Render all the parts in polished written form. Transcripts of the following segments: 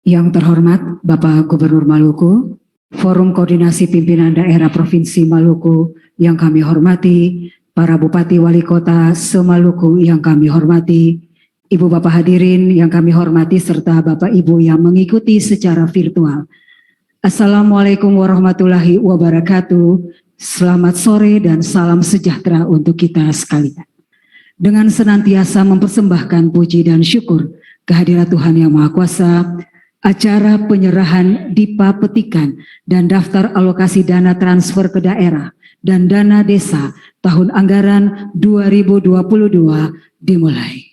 Yang terhormat Bapak Gubernur Maluku, Forum Koordinasi Pimpinan Daerah Provinsi Maluku yang kami hormati, para Bupati Wali Kota se-Maluku yang kami hormati, Ibu Bapak hadirin yang kami hormati serta Bapak Ibu yang mengikuti secara virtual. Assalamualaikum warahmatullahi wabarakatuh. Selamat sore dan salam sejahtera untuk kita sekalian. Dengan senantiasa mempersembahkan puji dan syukur kehadirat Tuhan Yang Maha Kuasa, acara penyerahan DIPA petikan dan daftar alokasi dana transfer ke daerah dan dana desa tahun anggaran 2022 dimulai.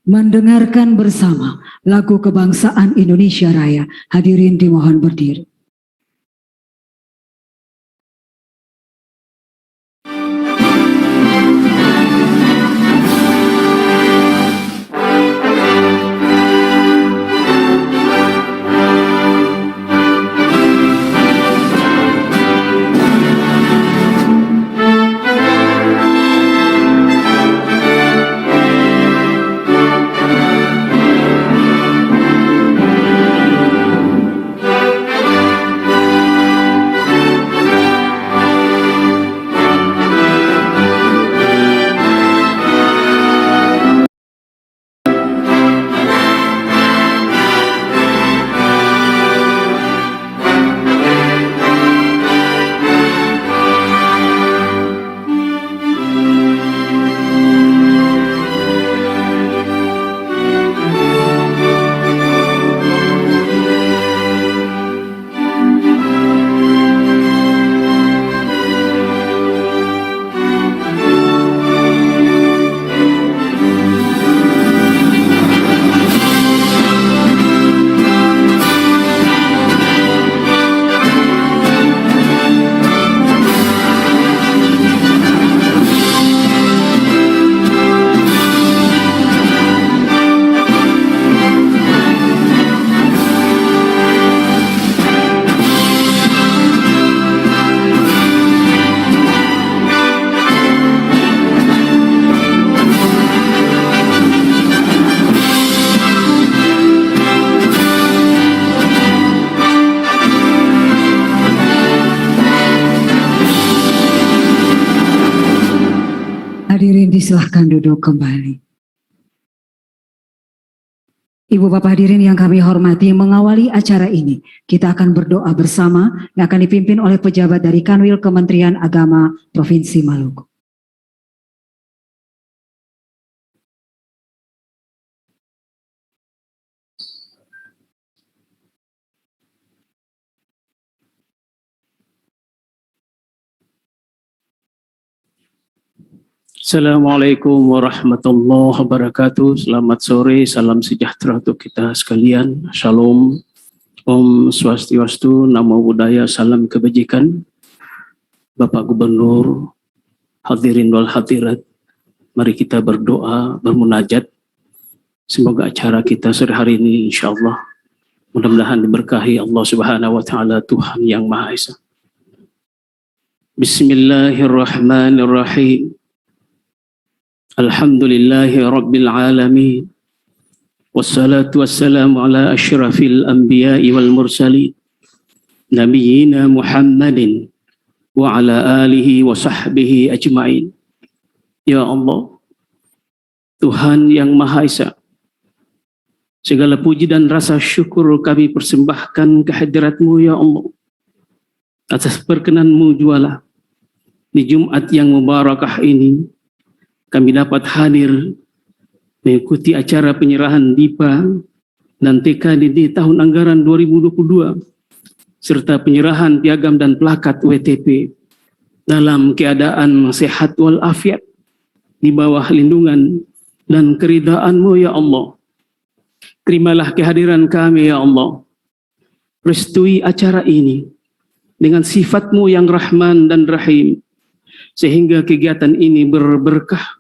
Mendengarkan bersama lagu kebangsaan Indonesia Raya, hadirin dimohon berdiri. Hadirin disilahkan duduk kembali. Ibu Bapak hadirin yang kami hormati, mengawali acara ini, kita akan berdoa bersama yang akan dipimpin oleh pejabat dari Kanwil Kementerian Agama Provinsi Maluku. Assalamualaikum warahmatullahi wabarakatuh. Selamat sore, salam sejahtera untuk kita sekalian. Shalom, Om Swastiastu, Namo Buddhaya, salam kebajikan. Bapak Gubernur, hadirin wal hadirat, mari kita berdoa, bermunajat. Semoga acara kita sore hari ini insyaallah mudah-mudahan diberkahi Allah Subhanahu wa taala, Tuhan yang Maha Esa. Bismillahirrahmanirrahim. Alhamdulillahi Rabbil Alamin. Wassalatu wassalamu ala asyrafil anbiya'i wal mursalin Nabiyyina Muhammadin wa ala alihi wa sahbihi ajma'in. Ya Allah, Tuhan yang Maha Esa, segala puji dan rasa syukur kami persembahkan kehadirat-Mu ya Allah, atas perkenan-Mu jualah di Jumat yang mubarakah ini. Kami dapat hadir mengikuti acara penyerahan DIPA dan TK di tahun anggaran 2022 serta penyerahan piagam dan plakat WTP dalam keadaan sehat walafiat di bawah lindungan dan keridhaan-Mu ya Allah. Terimalah kehadiran kami ya Allah. Restui acara ini dengan sifat-Mu yang Rahman dan Rahim, sehingga kegiatan ini berberkah,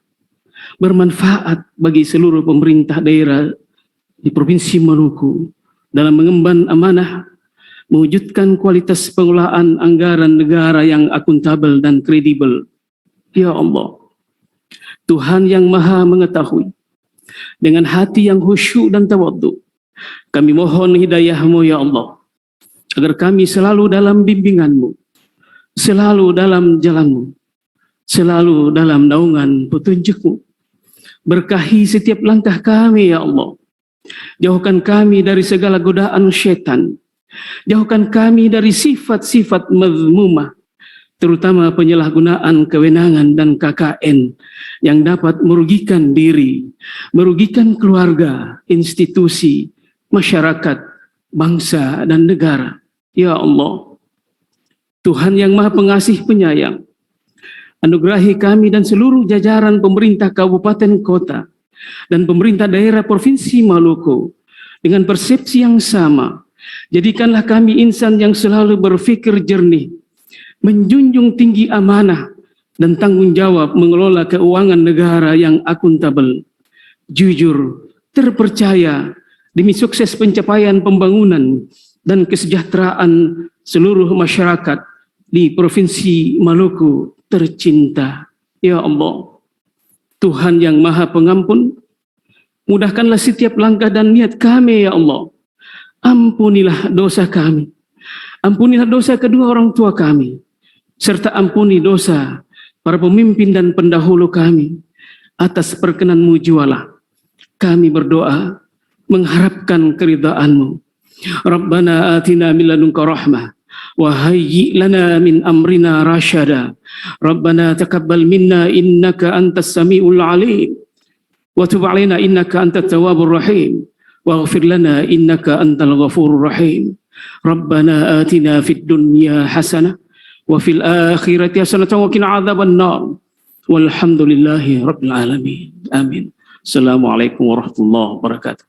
bermanfaat bagi seluruh pemerintah daerah di Provinsi Maluku dalam mengemban amanah, mewujudkan kualitas pengelolaan anggaran negara yang akuntabel dan kredibel. Ya Allah, Tuhan yang Maha mengetahui, dengan hati yang khusyuk dan tawadhu, Kami mohon hidayah-Mu ya Allah, agar kami selalu dalam bimbingan-Mu, selalu dalam jalan-Mu, selalu dalam naungan petunjuk-Mu. Berkahi setiap langkah kami ya Allah. Jauhkan kami dari segala godaan syaitan. Jauhkan kami dari sifat-sifat mazmumah, terutama penyalahgunaan kewenangan dan KKN yang dapat merugikan diri, merugikan keluarga, institusi, masyarakat, bangsa, dan negara. Ya Allah, Tuhan yang Maha Pengasih Penyayang, anugerahi kami dan seluruh jajaran pemerintah kabupaten kota dan pemerintah daerah Provinsi Maluku dengan persepsi yang sama. Jadikanlah kami insan yang selalu berpikir jernih, menjunjung tinggi amanah dan tanggung jawab mengelola keuangan negara yang akuntabel, jujur, terpercaya demi sukses pencapaian pembangunan dan kesejahteraan seluruh masyarakat di Provinsi Maluku tercinta. Ya Allah, Tuhan yang Maha Pengampun, mudahkanlah setiap langkah dan niat kami ya Allah. Ampunilah dosa kami, ampunilah dosa kedua orang tua kami, serta ampuni dosa para pemimpin dan pendahulu kami. Atas perkenan-Mu jualah kami berdoa mengharapkan keridhaan-Mu. Rabbana atina min ladunka rahmah wa hayyi lana min amrina rasyada. Rabbana taqabbal minna innaka antas samiul alim wa tub alaina innaka antat tawwabur rahim waghfir lana innaka antal ghafurur rahim. Rabbana atina fid dunya hasanah wa fil akhirati hasanah wa qina adzaban nar. Walhamdulillahi rabbil alamin. Amin. Assalamualaikum warahmatullahi wabarakatuh.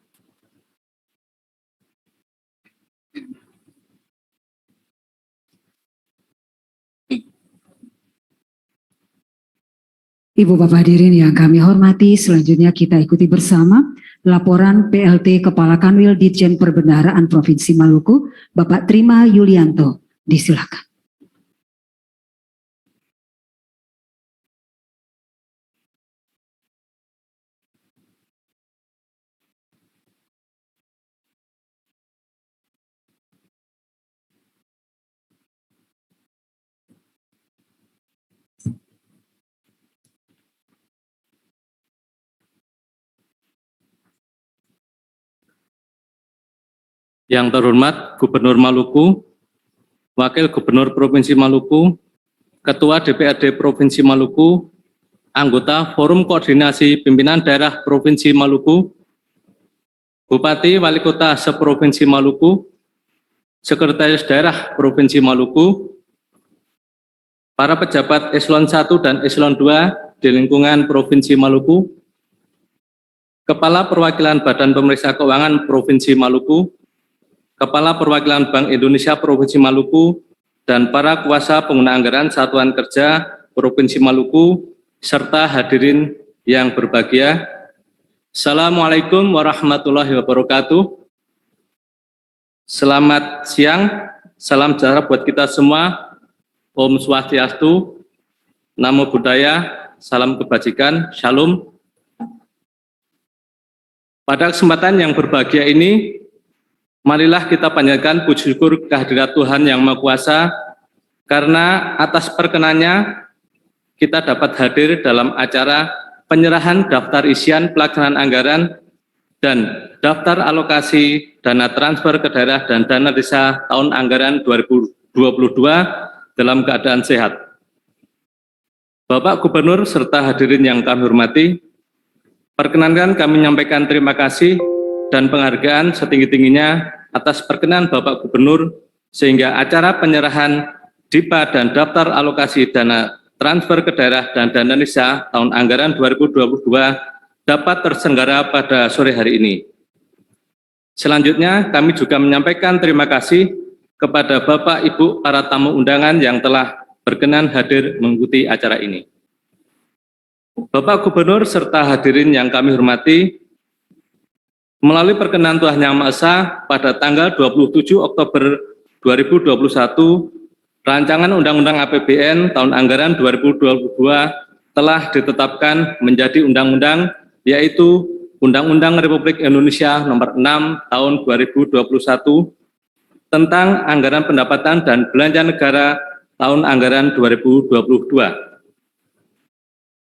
Ibu Bapak hadirin yang kami hormati, selanjutnya kita ikuti bersama laporan PLT Kepala Kanwil Ditjen Perbendaharaan Provinsi Maluku, Bapak Trima Yulianto. Disilakan. Yang terhormat Gubernur Maluku, Wakil Gubernur Provinsi Maluku, Ketua DPRD Provinsi Maluku, anggota Forum Koordinasi Pimpinan Daerah Provinsi Maluku, Bupati Wali Kota Seprovinsi Maluku, Sekretaris Daerah Provinsi Maluku, para pejabat Eselon 1 dan Eselon 2 di lingkungan Provinsi Maluku, Kepala Perwakilan Badan Pemeriksa Keuangan Provinsi Maluku, Kepala Perwakilan Bank Indonesia Provinsi Maluku, dan para kuasa pengguna anggaran Satuan Kerja Provinsi Maluku, serta hadirin yang berbahagia. Assalamualaikum warahmatullahi wabarakatuh. Selamat siang, salam sejahtera buat kita semua. Om Swastiastu, Namo Buddhaya, salam kebajikan, Shalom. Pada kesempatan yang berbahagia ini, marilah kita panjatkan puji syukur kehadirat Tuhan Yang Maha Kuasa, karena atas perkenannya kita dapat hadir dalam acara penyerahan daftar isian pelaksanaan anggaran dan daftar alokasi dana transfer ke daerah dan dana desa tahun anggaran 2022 dalam keadaan sehat. Bapak Gubernur serta hadirin yang kami hormati, perkenankan kami menyampaikan terima kasih dan penghargaan setinggi-tingginya atas perkenan Bapak Gubernur sehingga acara penyerahan DIPA dan daftar alokasi dana transfer ke daerah dan dana desa tahun anggaran 2022 dapat terselenggara pada sore hari ini. Selanjutnya kami juga menyampaikan terima kasih kepada Bapak Ibu para tamu undangan yang telah berkenan hadir mengikuti acara ini. Bapak Gubernur serta hadirin yang kami hormati, melalui perkenan Tuhan Yang Maha Esa pada tanggal 27 Oktober 2021, Rancangan Undang-Undang APBN tahun anggaran 2022 telah ditetapkan menjadi undang-undang, yaitu Undang-Undang Republik Indonesia Nomor 6 Tahun 2021 tentang Anggaran Pendapatan dan Belanja Negara Tahun Anggaran 2022.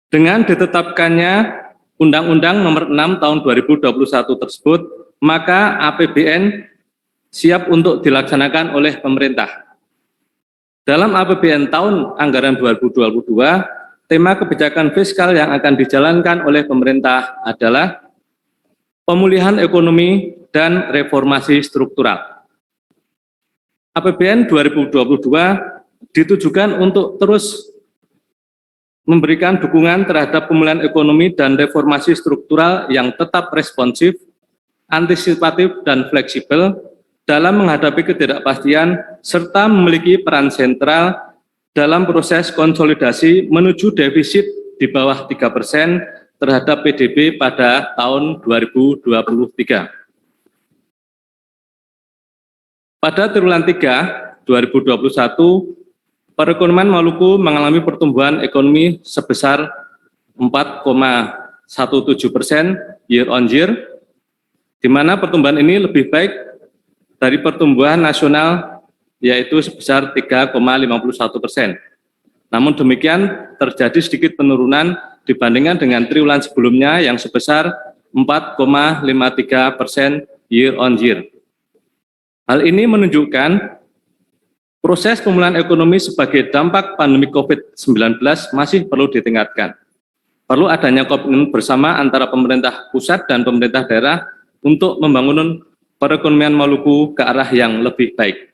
Dengan ditetapkannya Undang-Undang Nomor 6 Tahun 2021 tersebut, maka APBN siap untuk dilaksanakan oleh pemerintah. Dalam APBN tahun anggaran 2022, tema kebijakan fiskal yang akan dijalankan oleh pemerintah adalah pemulihan ekonomi dan reformasi struktural. APBN 2022 ditujukan untuk terus memberikan dukungan terhadap pemulihan ekonomi dan reformasi struktural yang tetap responsif, antisipatif, dan fleksibel dalam menghadapi ketidakpastian serta memiliki peran sentral dalam proses konsolidasi menuju defisit di bawah 3% terhadap PDB pada tahun 2023. Pada triwulan 3 2021, perekonomian Maluku mengalami pertumbuhan ekonomi sebesar 4,17% year on year, di mana pertumbuhan ini lebih baik dari pertumbuhan nasional yaitu sebesar 3,51%. Namun demikian terjadi sedikit penurunan dibandingkan dengan triwulan sebelumnya yang sebesar 4,53% year on year. Hal ini menunjukkan proses pemulihan ekonomi sebagai dampak pandemi COVID-19 masih perlu ditingkatkan. Perlu adanya komitmen bersama antara pemerintah pusat dan pemerintah daerah untuk membangun perekonomian Maluku ke arah yang lebih baik.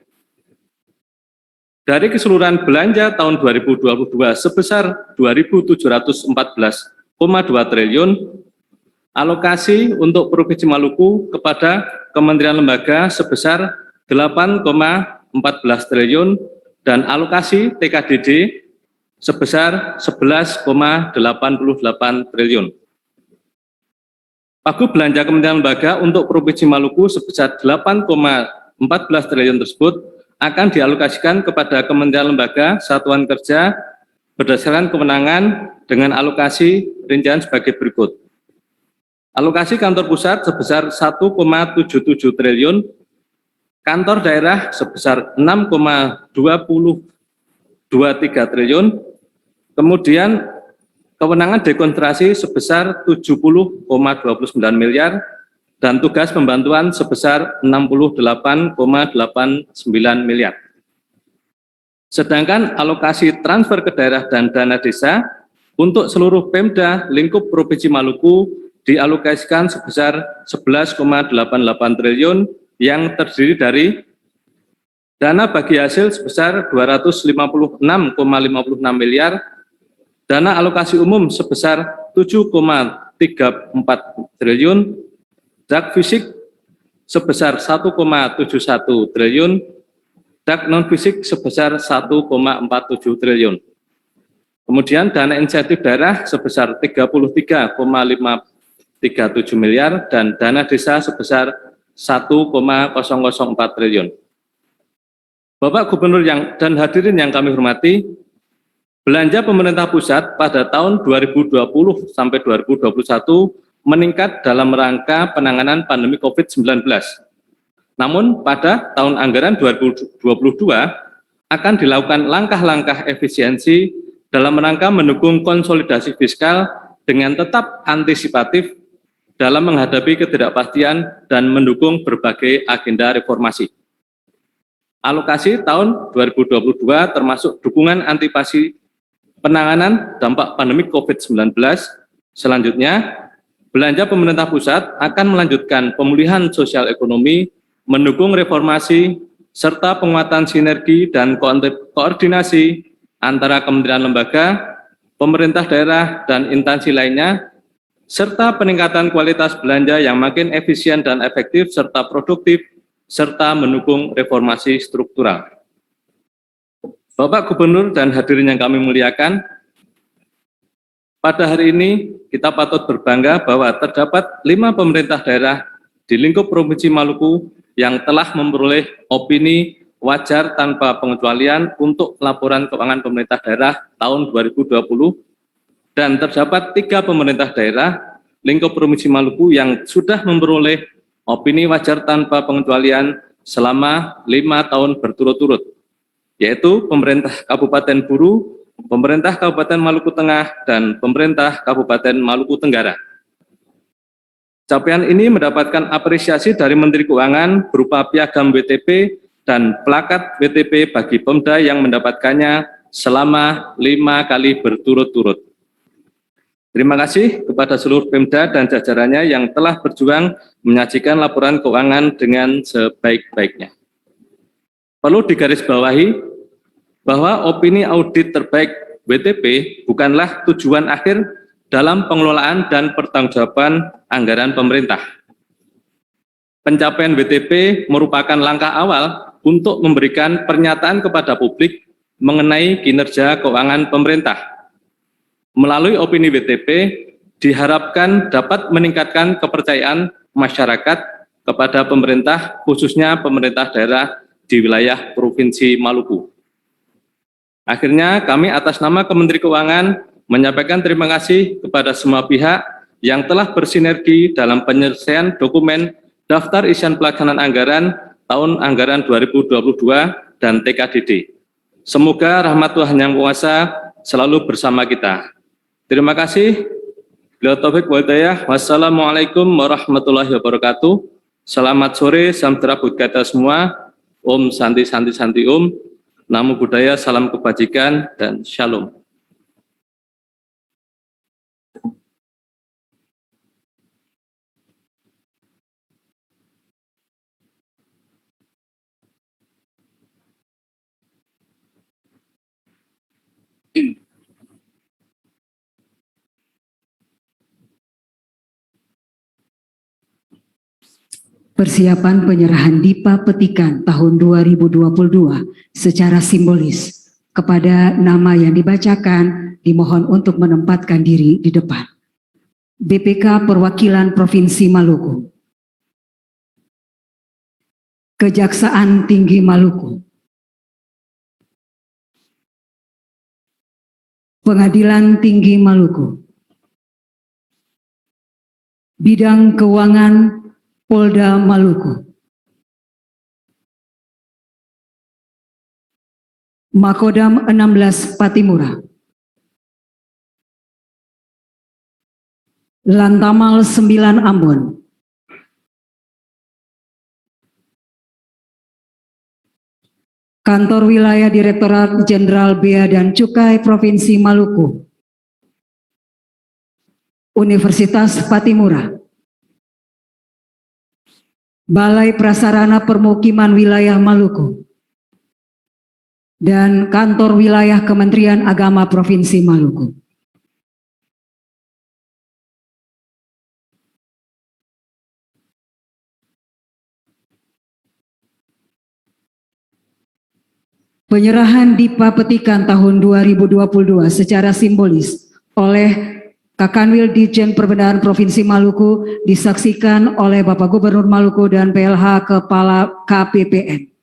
Dari keseluruhan belanja tahun 2022 sebesar 2.714,2 triliun, alokasi untuk Provinsi Maluku kepada kementerian lembaga sebesar 8,14 triliun dan alokasi TKDD sebesar 11,88 triliun. Pagu belanja Kementerian Lembaga untuk Provinsi Maluku sebesar 8,14 triliun tersebut akan dialokasikan kepada Kementerian Lembaga Satuan Kerja berdasarkan kewenangan dengan alokasi rincian sebagai berikut. Alokasi kantor pusat sebesar 1,77 triliun, kantor daerah sebesar 6,2023 triliun, kemudian kewenangan dekonsentrasi sebesar 70,29 miliar dan tugas pembantuan sebesar 68,89 miliar. Sedangkan alokasi transfer ke daerah dan dana desa untuk seluruh Pemda lingkup Provinsi Maluku dialokasikan sebesar 11,88 triliun yang terdiri dari dana bagi hasil sebesar 256,56 miliar, dana alokasi umum sebesar 7,34 triliun, dak fisik sebesar 1,71 triliun, dak non-fisik sebesar 1,47 triliun. Kemudian dana insentif daerah sebesar 33,537 miliar dan dana desa sebesar 1,004 triliun. Bapak Gubernur dan hadirin yang kami hormati, belanja pemerintah pusat pada tahun 2020 sampai 2021 meningkat dalam rangka penanganan pandemi COVID-19. Namun pada tahun anggaran 2022 akan dilakukan langkah-langkah efisiensi dalam rangka mendukung konsolidasi fiskal dengan tetap antisipatif dalam menghadapi ketidakpastian dan mendukung berbagai agenda reformasi. Alokasi tahun 2022 termasuk dukungan antisipasi penanganan dampak pandemi COVID-19. Selanjutnya, belanja pemerintah pusat akan melanjutkan pemulihan sosial ekonomi, mendukung reformasi, serta penguatan sinergi dan koordinasi antara kementerian lembaga, pemerintah daerah, dan instansi lainnya, serta peningkatan kualitas belanja yang makin efisien dan efektif serta produktif, serta mendukung reformasi struktural. Bapak Gubernur dan hadirin yang kami muliakan, pada hari ini kita patut berbangga bahwa terdapat 5 pemerintah daerah di lingkup Provinsi Maluku yang telah memperoleh opini wajar tanpa pengecualian untuk laporan keuangan pemerintah daerah tahun 2020, dan terdapat 3 pemerintah daerah lingkup Provinsi Maluku yang sudah memperoleh opini wajar tanpa pengecualian selama 5 tahun berturut-turut, yaitu pemerintah Kabupaten Buru, pemerintah Kabupaten Maluku Tengah, dan pemerintah Kabupaten Maluku Tenggara. Capaian ini mendapatkan apresiasi dari Menteri Keuangan berupa piagam WTP dan plakat WTP bagi Pemda yang mendapatkannya selama 5 kali berturut-turut. Terima kasih kepada seluruh Pemda dan jajarannya yang telah berjuang menyajikan laporan keuangan dengan sebaik-baiknya. Perlu digarisbawahi bahwa opini audit terbaik WTP bukanlah tujuan akhir dalam pengelolaan dan pertanggungjawaban anggaran pemerintah. Pencapaian WTP merupakan langkah awal untuk memberikan pernyataan kepada publik mengenai kinerja keuangan pemerintah. Melalui opini WTP, diharapkan dapat meningkatkan kepercayaan masyarakat kepada pemerintah, khususnya pemerintah daerah di wilayah Provinsi Maluku. Akhirnya, kami atas nama Kementerian Keuangan menyampaikan terima kasih kepada semua pihak yang telah bersinergi dalam penyelesaian dokumen Daftar Isian Pelaksanaan Anggaran tahun anggaran 2022 dan TKDD. Semoga rahmat Tuhan Yang Maha Kuasa selalu bersama kita. Terima kasih. Bila taufik wal hidayah. Wassalamualaikum warahmatullahi wabarakatuh. Selamat sore, salam sejahtera buat kita semua. Om Santi Santi Santi Om. Namo Buddhaya, salam kebajikan, dan shalom. Persiapan penyerahan DIPA Petikan tahun 2022 secara simbolis kepada nama yang dibacakan dimohon untuk menempatkan diri di depan. BPK Perwakilan Provinsi Maluku, Kejaksaan Tinggi Maluku, Pengadilan Tinggi Maluku, Bidang Keuangan Polda Maluku, Makodam 16 Patimura, Lantamal 9 Ambon, Kantor Wilayah Direktorat Jenderal Bea dan Cukai Provinsi Maluku, Universitas Patimura, Balai Prasarana Permukiman Wilayah Maluku, dan Kantor Wilayah Kementerian Agama Provinsi Maluku. Penyerahan DIPA Petikan tahun 2022 secara simbolis oleh Kakanwil Ditjen Perbendaharaan Provinsi Maluku disaksikan oleh Bapak Gubernur Maluku dan PLH Kepala KPPN.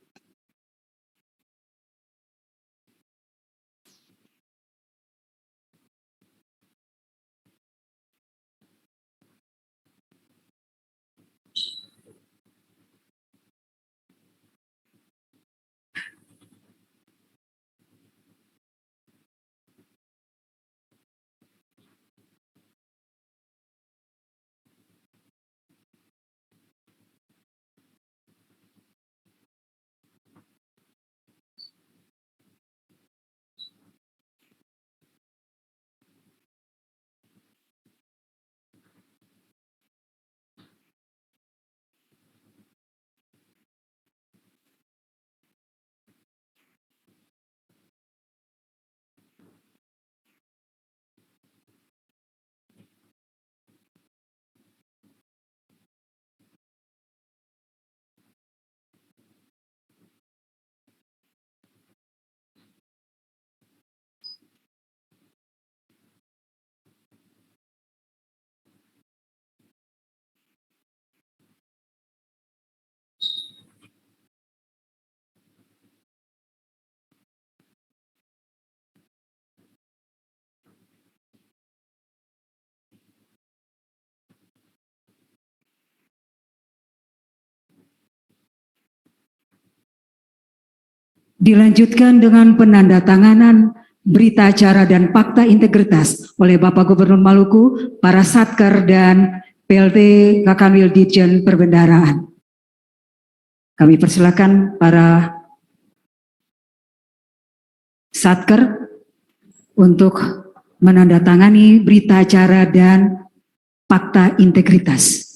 Dilanjutkan dengan penandatanganan berita acara dan fakta integritas oleh Bapak Gubernur Maluku, para Satker dan PLT Kakanwil Ditjen Perbendaharaan. Kami persilakan para Satker untuk menandatangani berita acara dan fakta integritas.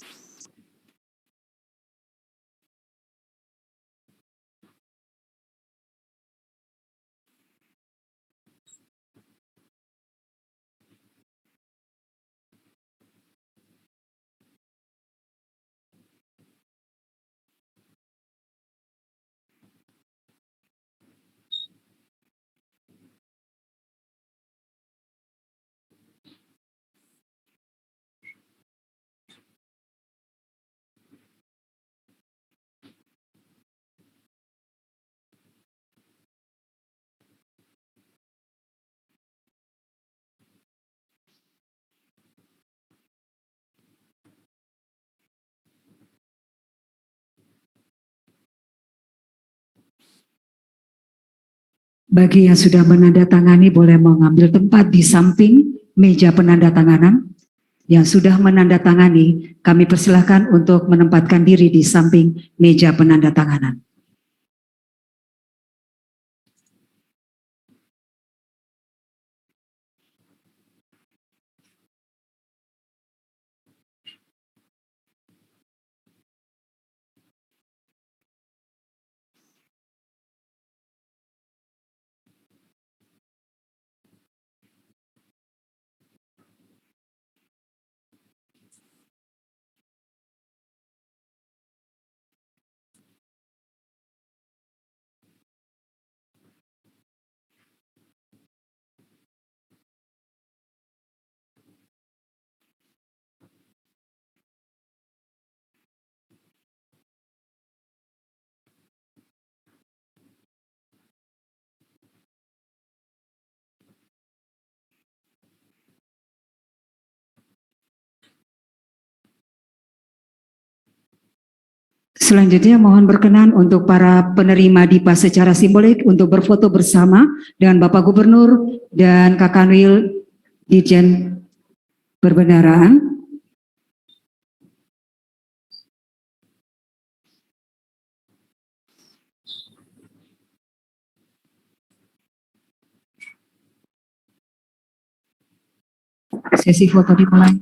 Bagi yang sudah menandatangani boleh mengambil tempat di samping meja penandatanganan. Yang sudah menandatangani, kami persilahkan untuk menempatkan diri di samping meja penandatanganan. Selanjutnya mohon berkenan untuk para penerima DIPA secara simbolik untuk berfoto bersama dengan Bapak Gubernur dan Kakanwil Ditjen Perbendaharaan. Sesi foto dimulai.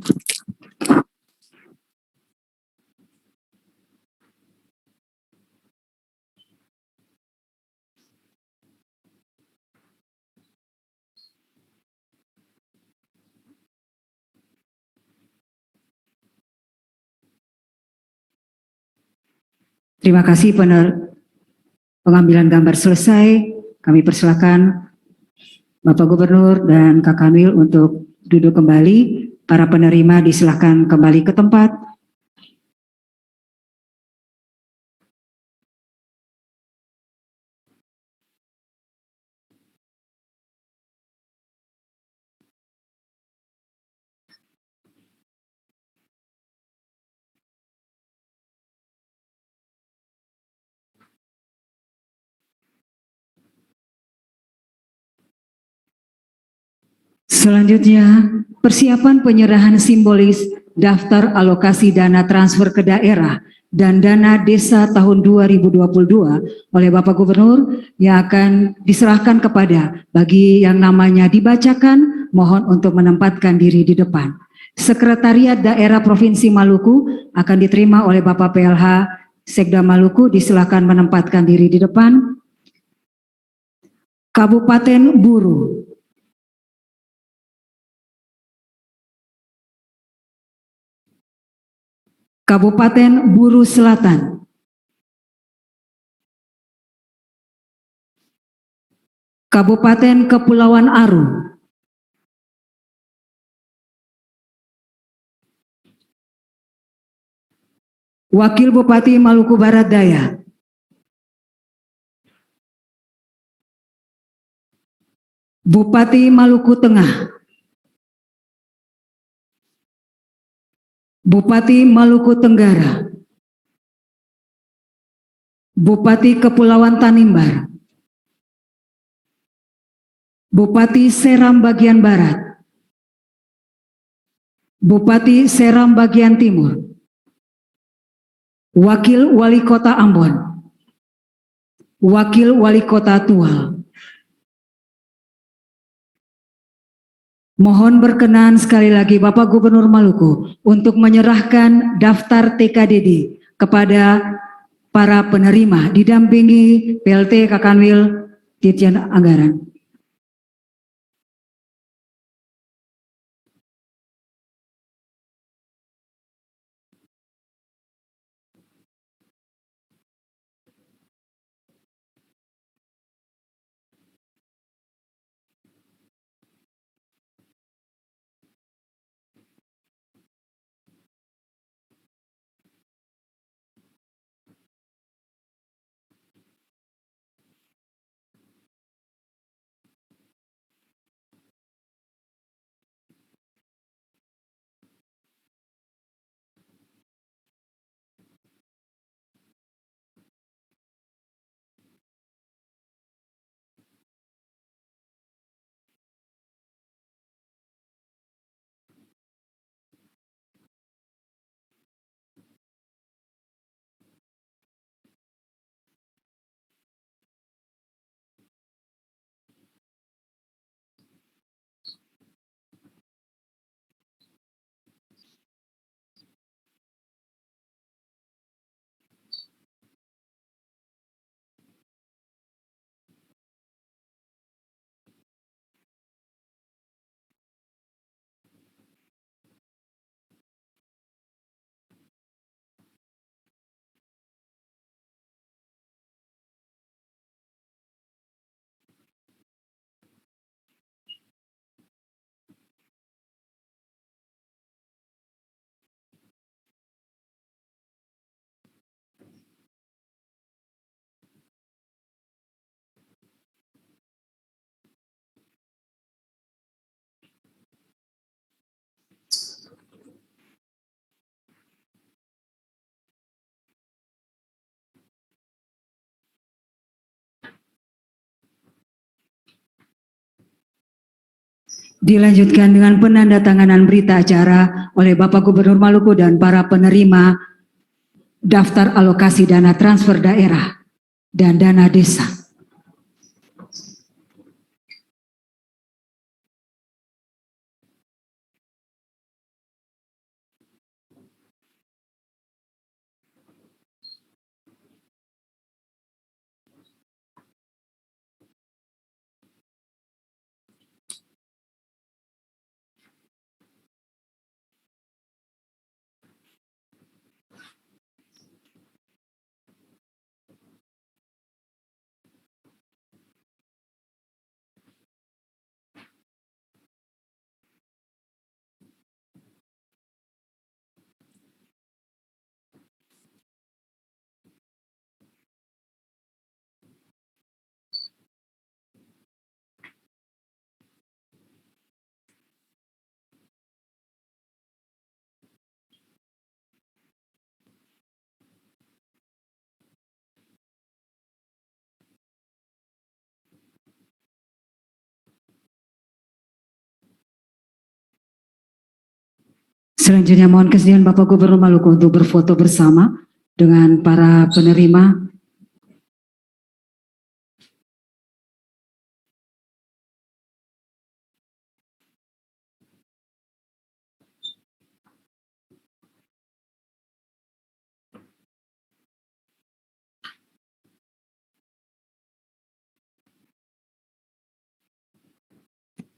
Terima kasih, pengambilan gambar selesai. Kami persilakan Bapak Gubernur dan Kakanwil untuk duduk kembali. Para penerima disilakan kembali ke tempat. Selanjutnya, persiapan penyerahan simbolis daftar alokasi dana transfer ke daerah dan dana desa tahun 2022 oleh Bapak Gubernur yang akan diserahkan kepada bagi yang namanya dibacakan, mohon untuk menempatkan diri di depan. Sekretariat Daerah Provinsi Maluku akan diterima oleh Bapak PLH Sekda Maluku, disilakan menempatkan diri di depan. Kabupaten Buru. Kabupaten Buru Selatan. Kabupaten Kepulauan Aru. Wakil Bupati Maluku Barat Daya. Bupati Maluku Tengah. Bupati Maluku Tenggara. Bupati Kepulauan Tanimbar. Bupati Seram bagian Barat, Bupati Seram bagian Timur, Wakil Wali Kota Ambon, Wakil Wali Kota Tual. Mohon berkenan sekali lagi Bapak Gubernur Maluku untuk menyerahkan daftar TKDD kepada para penerima didampingi PLT Kakanwil Ditjen Anggaran. Dilanjutkan dengan penandatanganan berita acara oleh Bapak Gubernur Maluku dan para penerima daftar alokasi dana transfer daerah dan dana desa. Selanjutnya mohon kesediaan Bapak Gubernur Maluku untuk berfoto bersama dengan para penerima.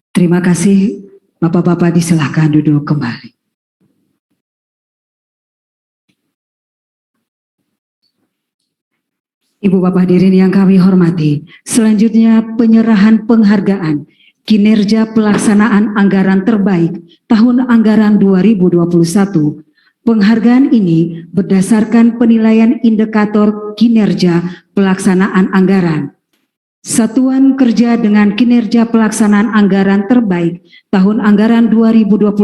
Terima kasih, Bapak-Bapak disilahkan duduk kembali. Ibu Bapak hadirin yang kami hormati, selanjutnya penyerahan penghargaan kinerja pelaksanaan anggaran terbaik tahun anggaran 2021. Penghargaan ini berdasarkan penilaian indikator kinerja pelaksanaan anggaran. Satuan kerja dengan kinerja pelaksanaan anggaran terbaik tahun anggaran 2021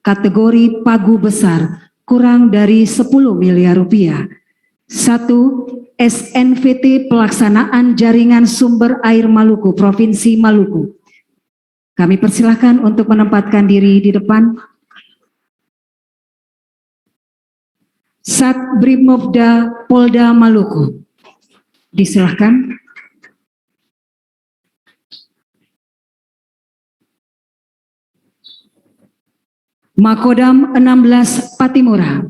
kategori pagu besar kurang dari 10 miliar rupiah. 1. SNVT Pelaksanaan Jaringan Sumber Air Maluku Provinsi Maluku Kami persilahkan untuk menempatkan diri di depan. Sat Brimobda Polda Maluku. Disilahkan. Makodam 16 Patimura.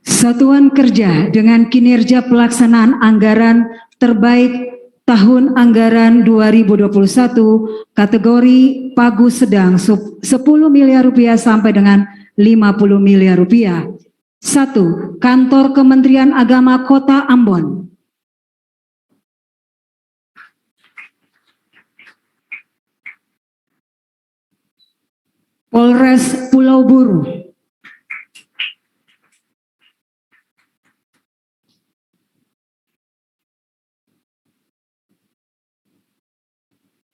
Satuan Kerja dengan kinerja pelaksanaan anggaran terbaik tahun anggaran 2021 kategori pagu sedang 10 miliar rupiah sampai dengan 50 miliar rupiah. 1. Kantor Kementerian Agama Kota Ambon. Polres Pulau Buru.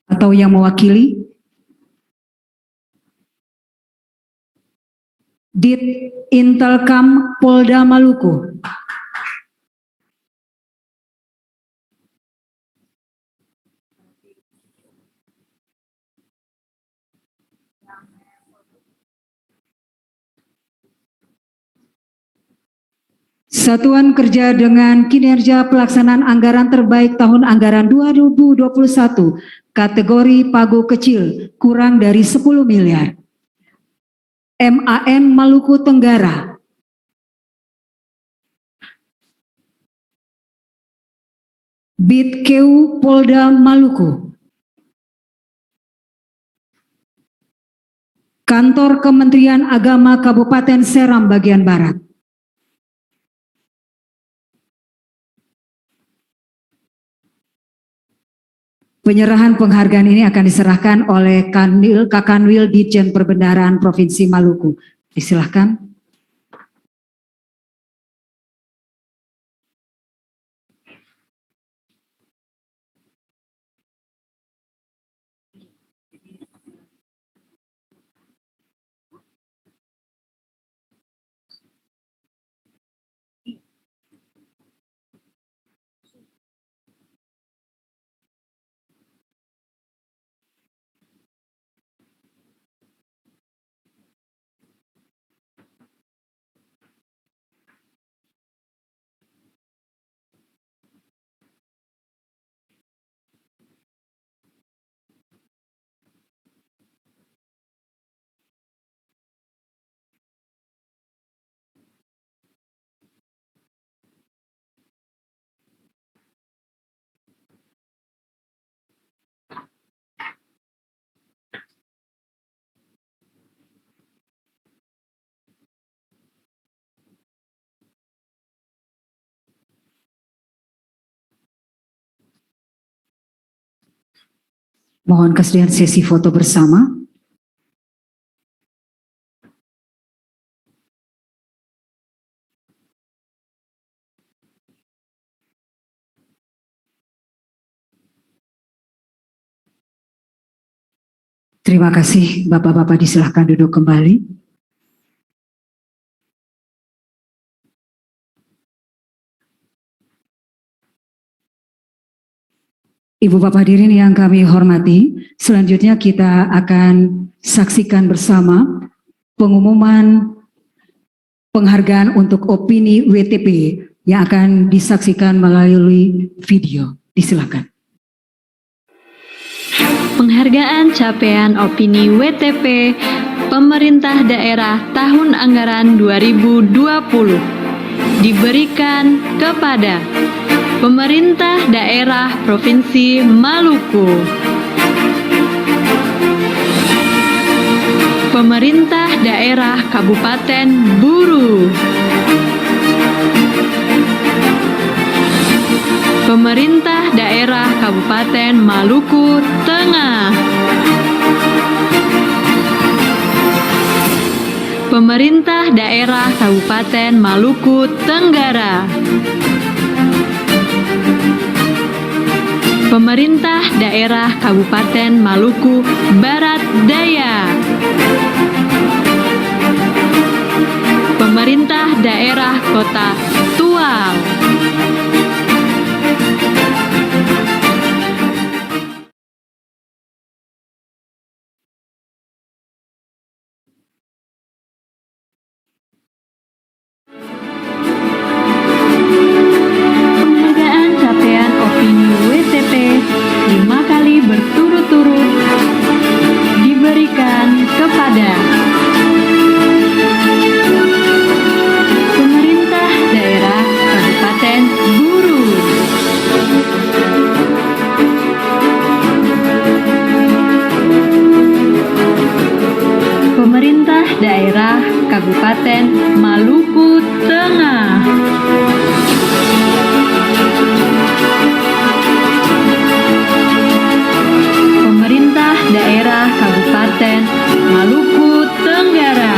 Atau yang mewakili. Dit Intelkam Polda Maluku. Satuan Kerja dengan kinerja pelaksanaan anggaran terbaik tahun anggaran 2021 kategori pagu kecil kurang dari 10 miliar. MAN Maluku Tenggara. Bitkeu Polda Maluku. Kantor Kementerian Agama Kabupaten Seram bagian Barat. Penyerahan penghargaan ini akan diserahkan oleh Kakanwil Ditjen Perbendaharaan Provinsi Maluku. Disilahkan. Mohon kesediaan sesi foto bersama. Terima kasih, Bapak-Bapak disilahkan duduk kembali. Ibu Bapak hadirin yang kami hormati, selanjutnya kita akan saksikan bersama pengumuman penghargaan untuk opini WTP yang akan disaksikan melalui video. Disilakan. Penghargaan capaian opini WTP Pemerintah Daerah tahun anggaran 2020 diberikan kepada Pemerintah Daerah Provinsi Maluku, Pemerintah Daerah Kabupaten Buru, Pemerintah Daerah Kabupaten Maluku Tengah, Pemerintah Daerah Kabupaten Maluku Tenggara, Pemerintah Daerah Kabupaten Maluku Barat Daya, Pemerintah Daerah Kota Tual. Penghargaan capaian opini WTP 5 kali berturut-turut diberikan kepada Pemerintah Daerah Kabupaten Buru, Pemerintah Daerah Kabupaten Maluku Tengah, Pemerintah Daerah Kabupaten Maluku Tenggara,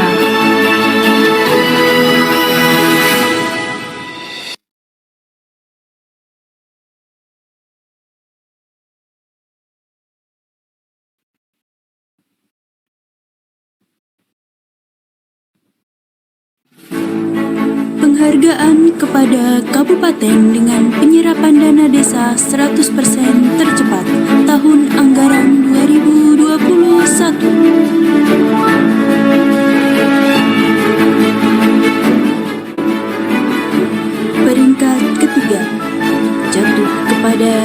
Penghargaan kepada kabupaten dengan penyerapan dana desa 100% tercepat tahun anggaran 2021. Peringkat ketiga jatuh kepada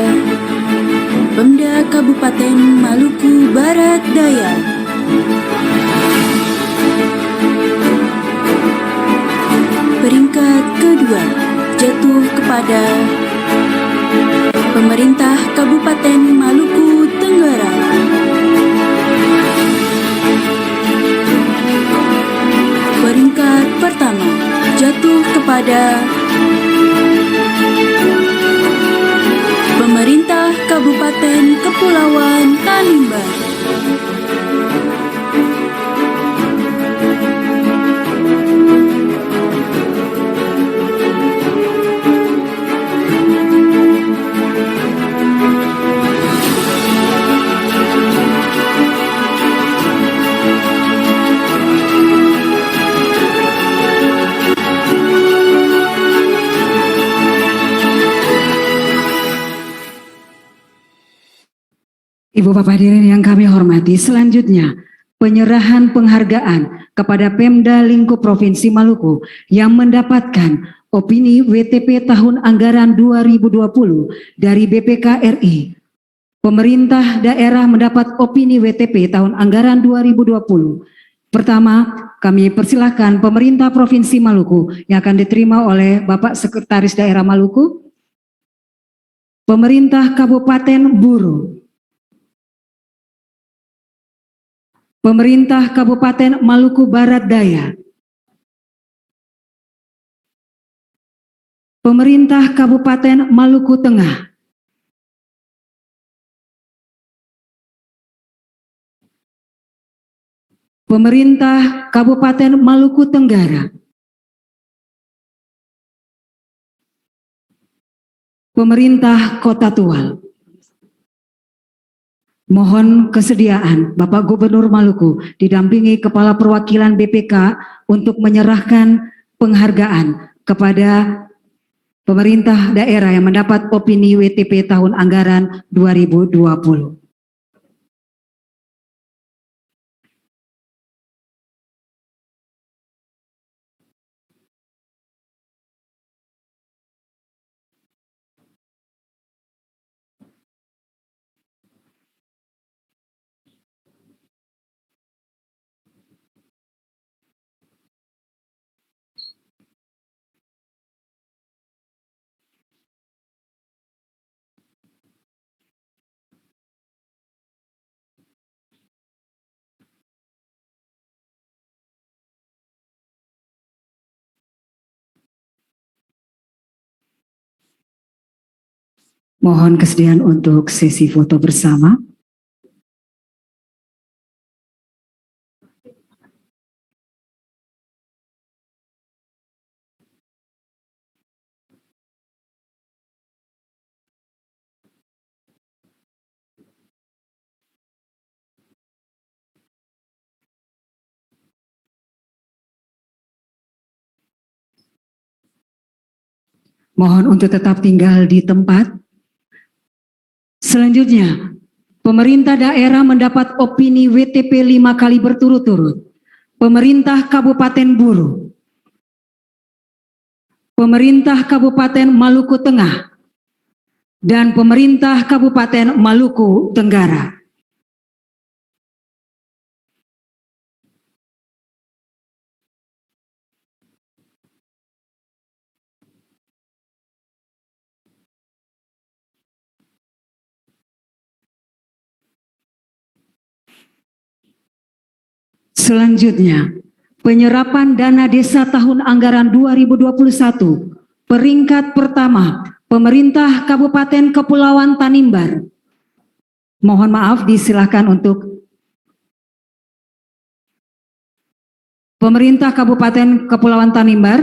Pemda Kabupaten Maluku Barat Daya. Peringkat kedua jatuh kepada Pemerintah Kabupaten Maluku Tenggara. Peringkat pertama jatuh kepada Pemerintah Kabupaten Kepulauan Tanimbar. Ibu Bapak hadirin yang kami hormati, selanjutnya penyerahan penghargaan kepada Pemda Lingkup Provinsi Maluku yang mendapatkan opini WTP tahun anggaran 2020 dari BPK RI. Pemerintah daerah mendapat opini WTP tahun anggaran 2020. Pertama, kami persilahkan pemerintah Provinsi Maluku yang akan diterima oleh Bapak Sekretaris Daerah Maluku. Pemerintah Kabupaten Buru. Pemerintah Kabupaten Maluku Barat Daya. Pemerintah Kabupaten Maluku Tengah. Pemerintah Kabupaten Maluku Tenggara. Pemerintah Kota Tual. Mohon kesediaan Bapak Gubernur Maluku didampingi Kepala Perwakilan BPK untuk menyerahkan penghargaan kepada pemerintah daerah yang mendapat opini WTP tahun anggaran 2020. Mohon kesediaan untuk sesi foto bersama. Mohon untuk tetap tinggal di tempat. Selanjutnya, pemerintah daerah mendapat opini WTP 5 kali berturut-turut. Pemerintah Kabupaten Buru, Pemerintah Kabupaten Maluku Tengah, dan Pemerintah Kabupaten Maluku Tenggara. Selanjutnya, penyerapan dana desa tahun anggaran 2021, peringkat pertama, Pemerintah Kabupaten Kepulauan Tanimbar. Mohon maaf, disilakan untuk Pemerintah Kabupaten Kepulauan Tanimbar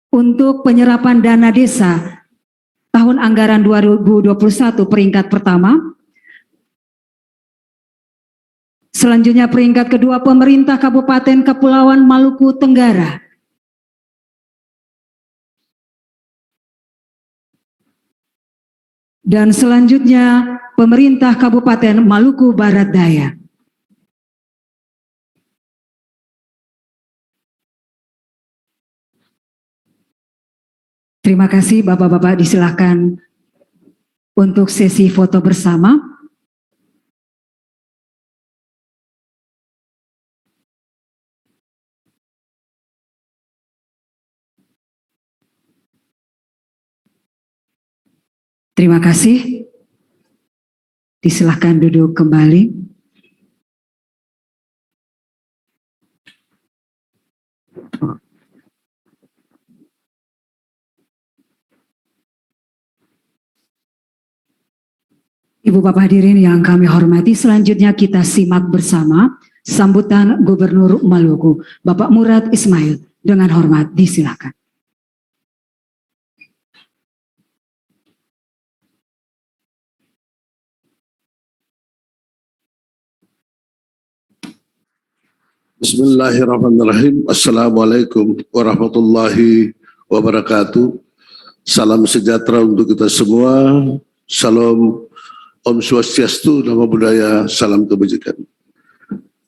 untuk penyerapan dana desa tahun anggaran 2021, peringkat pertama. Selanjutnya peringkat kedua, Pemerintah Kabupaten Kepulauan Maluku Tenggara. Dan selanjutnya Pemerintah Kabupaten Maluku Barat Daya. Terima kasih Bapak-Bapak, disilakan untuk sesi foto bersama. Terima kasih. Disilakan duduk kembali. Ibu Bapak hadirin yang kami hormati, selanjutnya kita simak bersama sambutan Gubernur Maluku, Bapak Murad Ismail. Dengan hormat, disilakan. Bismillahirrahmanirrahim. Assalamualaikum warahmatullahi wabarakatuh. Salam sejahtera untuk kita semua. Salam Om Swastiastu, Namo Buddhaya, salam kebajikan.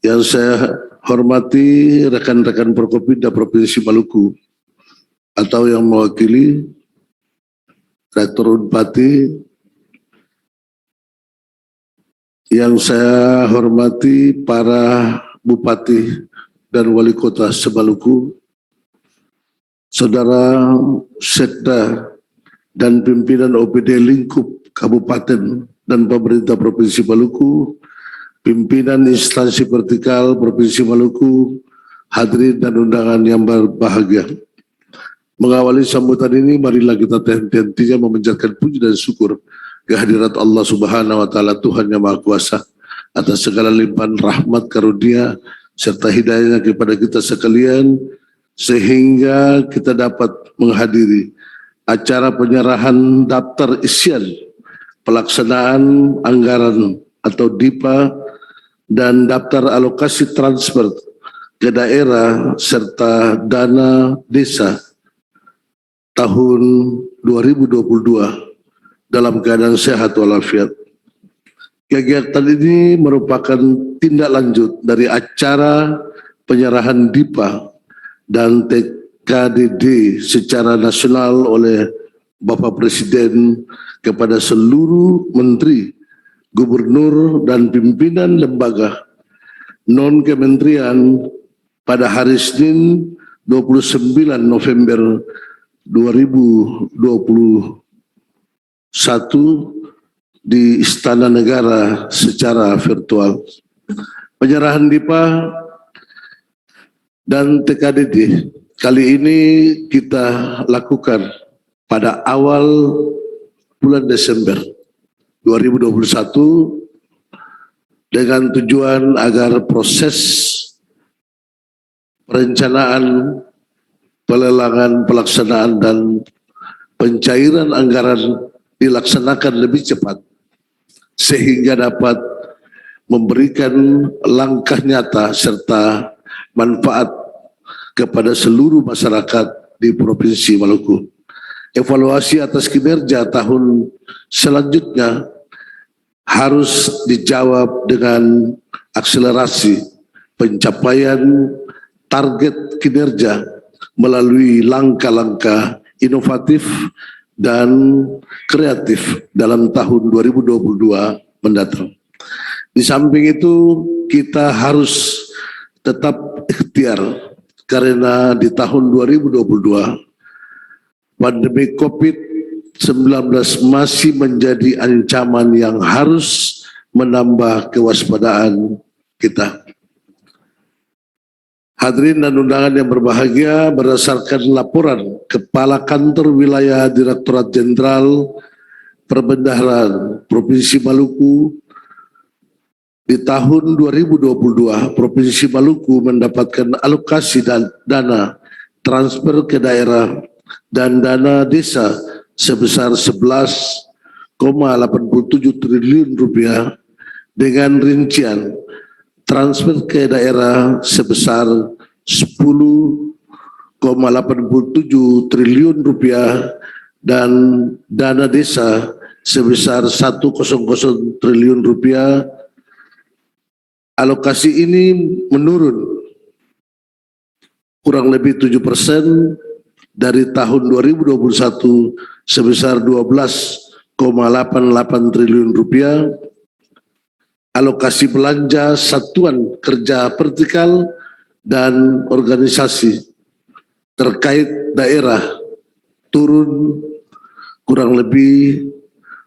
Yang saya hormati rekan-rekan Prokopimda Provinsi Maluku atau yang mewakili Rektor Unpati, yang saya hormati para Bupati dan Wali Kota se-Maluku, Saudara Sekda dan pimpinan OPD lingkup Kabupaten dan pemerintah Provinsi Maluku, pimpinan instansi vertikal Provinsi Maluku, hadirin dan undangan yang berbahagia. Mengawali sambutan ini, marilah kita henti-hentinya memanjatkan puji dan syukur kehadirat Allah Subhanahu wa Ta'ala, Tuhan yang Maha Kuasa, atas segala limpahan rahmat karunia serta hidayahnya kepada kita sekalian, sehingga kita dapat menghadiri acara penyerahan daftar isian pelaksanaan anggaran atau DIPA dan daftar alokasi transfer ke daerah serta dana desa tahun 2022 dalam keadaan sehat walafiat. Kegiatan ini merupakan tindak lanjut dari acara penyerahan DIPA dan TKDD secara nasional oleh Bapak Presiden kepada seluruh menteri, gubernur, dan pimpinan lembaga non-kementerian pada hari Senin 29 November 2021 di Istana Negara secara virtual. Penyerahan DIPA dan TKDD kali ini kita lakukan pada awal bulan Desember 2021 dengan tujuan agar proses perencanaan, pelelangan, pelaksanaan, dan pencairan anggaran dilaksanakan lebih cepat sehingga dapat memberikan langkah nyata serta manfaat kepada seluruh masyarakat di Provinsi Maluku. evaluasi atas kinerja tahun selanjutnya harus dijawab dengan akselerasi pencapaian target kinerja melalui langkah-langkah inovatif dan kreatif dalam tahun 2022 mendatang. Di samping itu, kita harus tetap ikhtiar karena di tahun 2022 pandemi COVID-19 masih menjadi ancaman yang harus menambah kewaspadaan kita. Hadirin dan undangan yang berbahagia, berdasarkan laporan Kepala Kantor Wilayah Direktorat Jenderal Perbendaharaan Provinsi Maluku, di tahun 2022 Provinsi Maluku mendapatkan alokasi dan dana transfer ke daerah dan dana desa sebesar 11,87 triliun rupiah dengan rincian transfer ke daerah sebesar 10,87 triliun rupiah dan dana desa sebesar 100 triliun rupiah. Alokasi ini menurun kurang lebih 7% dari tahun 2021 sebesar 12,88 triliun rupiah. Alokasi belanja satuan kerja vertikal dan organisasi terkait daerah turun kurang lebih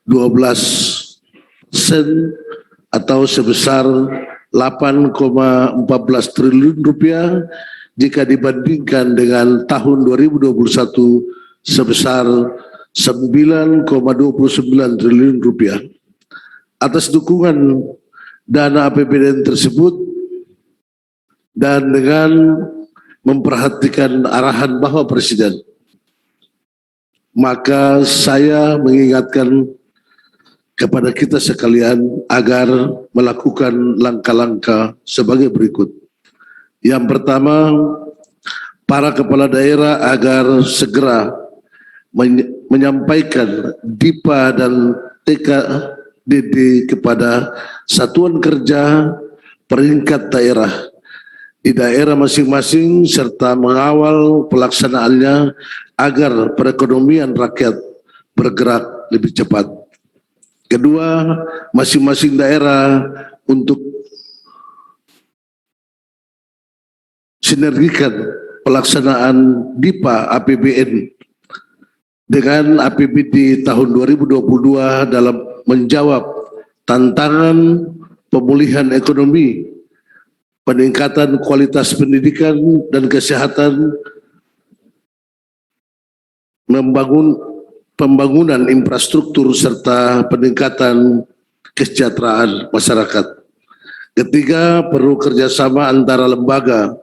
12% atau sebesar 8,14 triliun rupiah jika dibandingkan dengan tahun 2021 sebesar 9,29 triliun rupiah. Atas dukungan dana APBN tersebut dan dengan memperhatikan arahan Bapak Presiden, maka saya mengingatkan kepada kita sekalian agar melakukan langkah-langkah sebagai berikut. Yang pertama, para kepala daerah agar segera menyampaikan DIPA dan TKDD kepada satuan kerja peringkat daerah di daerah masing-masing serta mengawal pelaksanaannya agar perekonomian rakyat bergerak lebih cepat. Kedua, masing-masing daerah untuk sinergikan pelaksanaan DIPA APBN dengan APBD tahun 2022 dalam menjawab tantangan pemulihan ekonomi, peningkatan kualitas pendidikan dan kesehatan, pembangunan infrastruktur serta peningkatan kesejahteraan masyarakat. Ketiga, perlu kerjasama antara lembaga,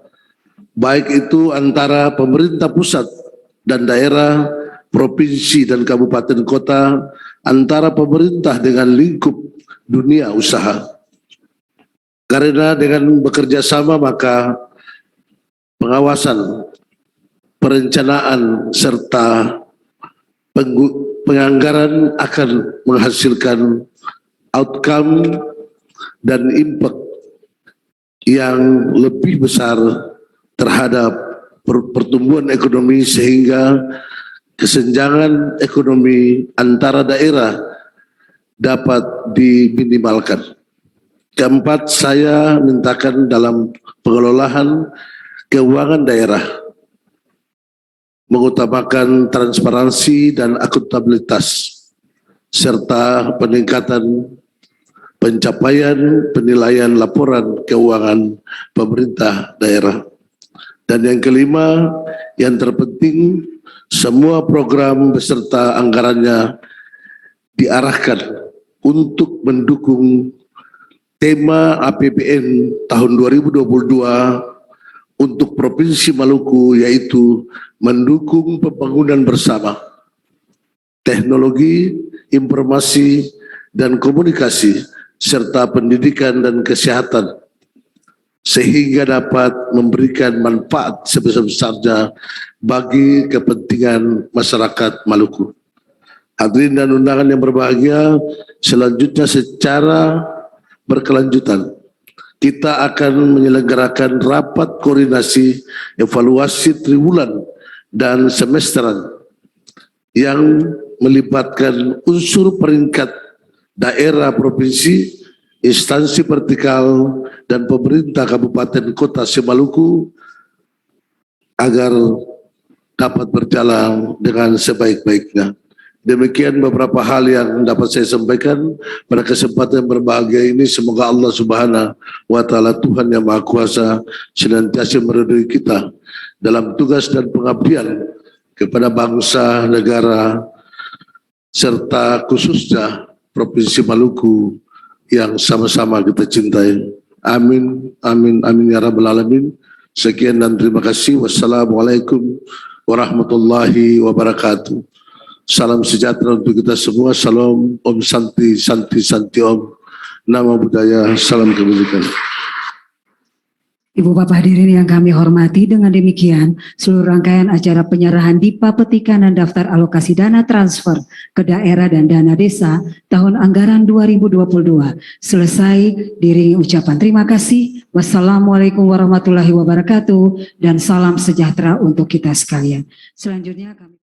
baik itu antara pemerintah pusat dan daerah, provinsi dan kabupaten kota, antara pemerintah dengan lingkup dunia usaha. Karena dengan bekerja sama maka pengawasan, perencanaan serta penganggaran akan menghasilkan outcome dan impact yang lebih besar terhadap pertumbuhan ekonomi sehingga kesenjangan ekonomi antara daerah dapat diminimalkan. Keempat, saya mintakan dalam pengelolaan keuangan daerah mengutamakan transparansi dan akuntabilitas serta peningkatan pencapaian penilaian laporan keuangan pemerintah daerah. Dan yang kelima, yang terpenting, semua program beserta anggarannya diarahkan untuk mendukung tema APBN tahun 2022 untuk Provinsi Maluku, yaitu mendukung pembangunan bersama, teknologi, informasi, dan komunikasi, serta pendidikan dan kesehatan, sehingga dapat memberikan manfaat sebesar-besarnya bagi kepentingan kepentingan masyarakat Maluku. Hadirin dan undangan yang berbahagia, selanjutnya secara berkelanjutan kita akan menyelenggarakan rapat koordinasi evaluasi triwulan dan semesteran yang melibatkan unsur peringkat daerah provinsi, instansi vertikal, dan pemerintah Kabupaten Kota Maluku agar dapat berjalan dengan sebaik-baiknya. Demikian beberapa hal yang dapat saya sampaikan pada kesempatan yang berbahagia ini. Semoga Allah Subhanahu wa Ta'ala, Tuhan yang Maha Kuasa, senantiasa meridhoi kita dalam tugas dan pengabdian kepada bangsa, negara, serta khususnya Provinsi Maluku yang sama-sama kita cintai. Amin, amin, amin ya rabbal alamin. Sekian dan terima kasih. Wassalamualaikum warahmatullahi wabarakatuh. Salam sejahtera untuk kita semua. Salam, Om Santi, Santi, Santi Om. Nama budaya, salam kebajikan. Ibu Bapak hadirin yang kami hormati, dengan demikian seluruh rangkaian acara penyerahan DIPA petikan dan daftar alokasi dana transfer ke daerah dan dana desa tahun anggaran 2022 selesai diiringi ucapan terima kasih. Wassalamualaikum warahmatullahi wabarakatuh dan salam sejahtera untuk kita sekalian. Selanjutnya kami